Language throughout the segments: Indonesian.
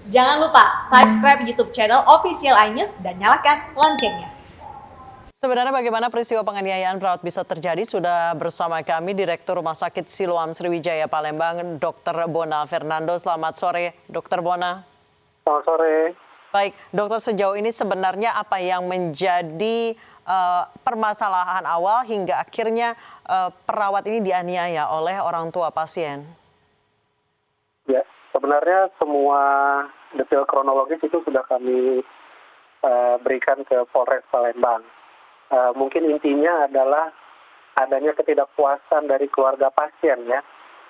Jangan lupa subscribe YouTube channel Official iNews dan nyalakan loncengnya. Sebenarnya bagaimana peristiwa penganiayaan perawat bisa terjadi? Sudah bersama kami Direktur Rumah Sakit Siloam Sriwijaya Palembang, Dr. Bona Fernando. Selamat sore, Dr. Bona. Selamat sore. Baik, dokter, sejauh ini sebenarnya apa yang menjadi permasalahan awal hingga akhirnya perawat ini dianiaya oleh orang tua pasien? Ya, sebenarnya semua detail kronologis itu sudah kami berikan ke Polres Palembang. Mungkin intinya adalah adanya ketidakpuasan dari keluarga pasien ya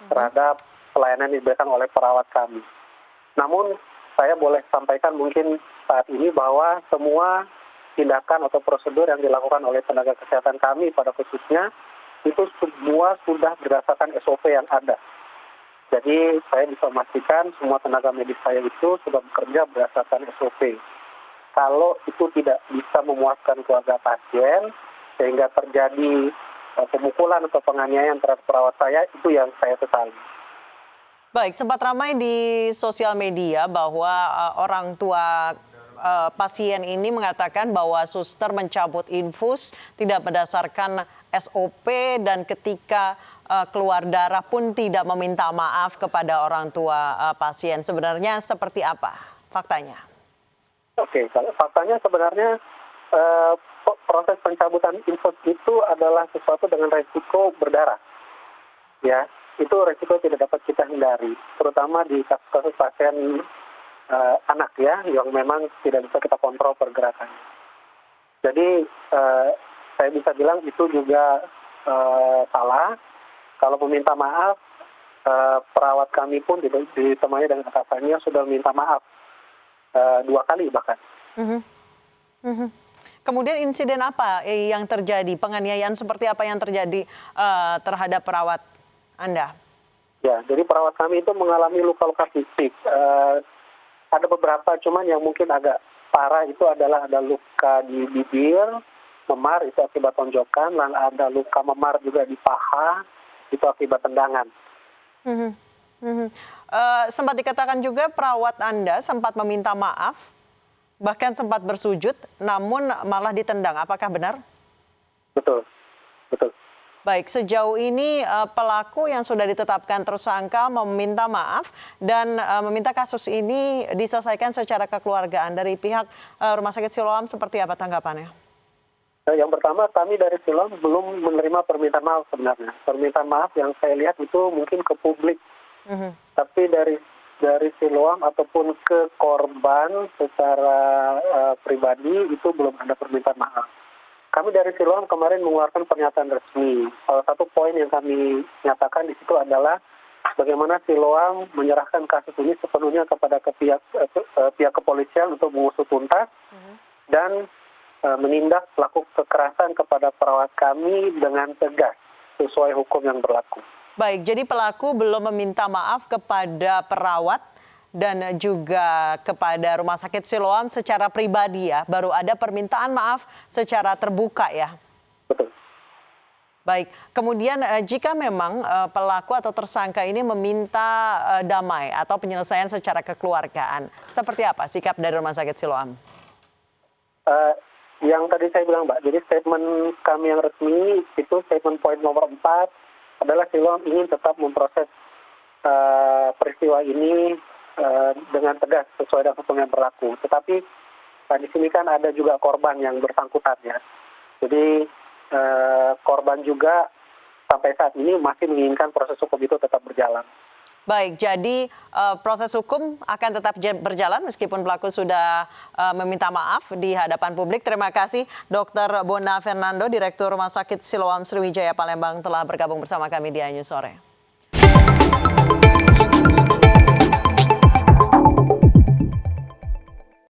terhadap pelayanan yang diberikan oleh perawat kami. Namun saya boleh sampaikan mungkin saat ini bahwa semua tindakan atau prosedur yang dilakukan oleh tenaga kesehatan kami pada khususnya itu semua sudah berdasarkan SOP yang ada. Jadi saya bisa memastikan semua tenaga medis saya itu sudah bekerja berdasarkan SOP. Kalau itu tidak bisa memuaskan keluarga pasien sehingga terjadi pemukulan atau penganiayaan terhadap perawat saya, itu yang saya sesali. Baik, sempat ramai di sosial media bahwa orang tua pasien ini mengatakan bahwa suster mencabut infus tidak berdasarkan SOP dan ketika keluar darah pun tidak meminta maaf kepada orang tua pasien. Sebenarnya seperti apa faktanya? Oke, kalau faktanya sebenarnya proses pencabutan infus itu adalah sesuatu dengan resiko berdarah. Ya, itu resiko tidak dapat kita hindari, terutama di kasus-kasus pasien anak ya, yang memang tidak bisa kita kontrol pergerakannya. Jadi saya bisa bilang itu juga salah. Kalau meminta maaf, perawat kami pun ditemani dengan atasannya sudah meminta maaf 2 kali bahkan. Kemudian insiden apa yang terjadi? Penganiayaan seperti apa yang terjadi terhadap perawat Anda? Ya, jadi perawat kami itu mengalami luka-luka fisik. Ada beberapa, cuman yang mungkin agak parah itu adalah ada luka di bibir, memar itu akibat tonjokan, dan ada luka memar juga di paha, itu akibat tendangan. Sempat dikatakan juga perawat Anda sempat meminta maaf, bahkan sempat bersujud, namun malah ditendang. Apakah benar? Betul, betul. Baik, sejauh ini pelaku yang sudah ditetapkan tersangka meminta maaf dan meminta kasus ini diselesaikan secara kekeluargaan. Dari pihak Rumah Sakit Siloam seperti apa tanggapannya? Yang pertama, kami dari Siloam belum menerima permintaan maaf sebenarnya. Permintaan maaf yang saya lihat itu mungkin ke publik. Tapi dari Siloam ataupun ke korban secara pribadi itu belum ada permintaan maaf. Kami dari Siloam kemarin mengeluarkan pernyataan resmi. Salah satu poin yang kami nyatakan di situ adalah bagaimana Siloam menyerahkan kasus ini sepenuhnya kepada pihak kepolisian untuk mengusut tuntas dan menindak pelaku kekerasan kepada perawat kami dengan tegas sesuai hukum yang berlaku. Baik, jadi pelaku belum meminta maaf kepada perawat dan juga kepada Rumah Sakit Siloam secara pribadi ya, baru ada permintaan maaf secara terbuka ya. Betul. Baik, kemudian jika memang pelaku atau tersangka ini meminta damai atau penyelesaian secara kekeluargaan, seperti apa sikap dari Rumah Sakit Siloam? Yang tadi saya bilang Mbak, jadi statement kami yang resmi itu statement poin nomor 4 adalah Siloam ingin tetap memproses peristiwa ini dengan tegas sesuai dengan hukum yang berlaku. Tetapi di sini kan ada juga korban yang bersangkutan ya. Jadi korban juga sampai saat ini masih menginginkan proses hukum itu tetap berjalan. Baik, jadi proses hukum akan tetap berjalan meskipun pelaku sudah meminta maaf di hadapan publik. Terima kasih Dr. Bona Fernando, Direktur Rumah Sakit Siloam Sriwijaya Palembang telah bergabung bersama kami di iNews Sore.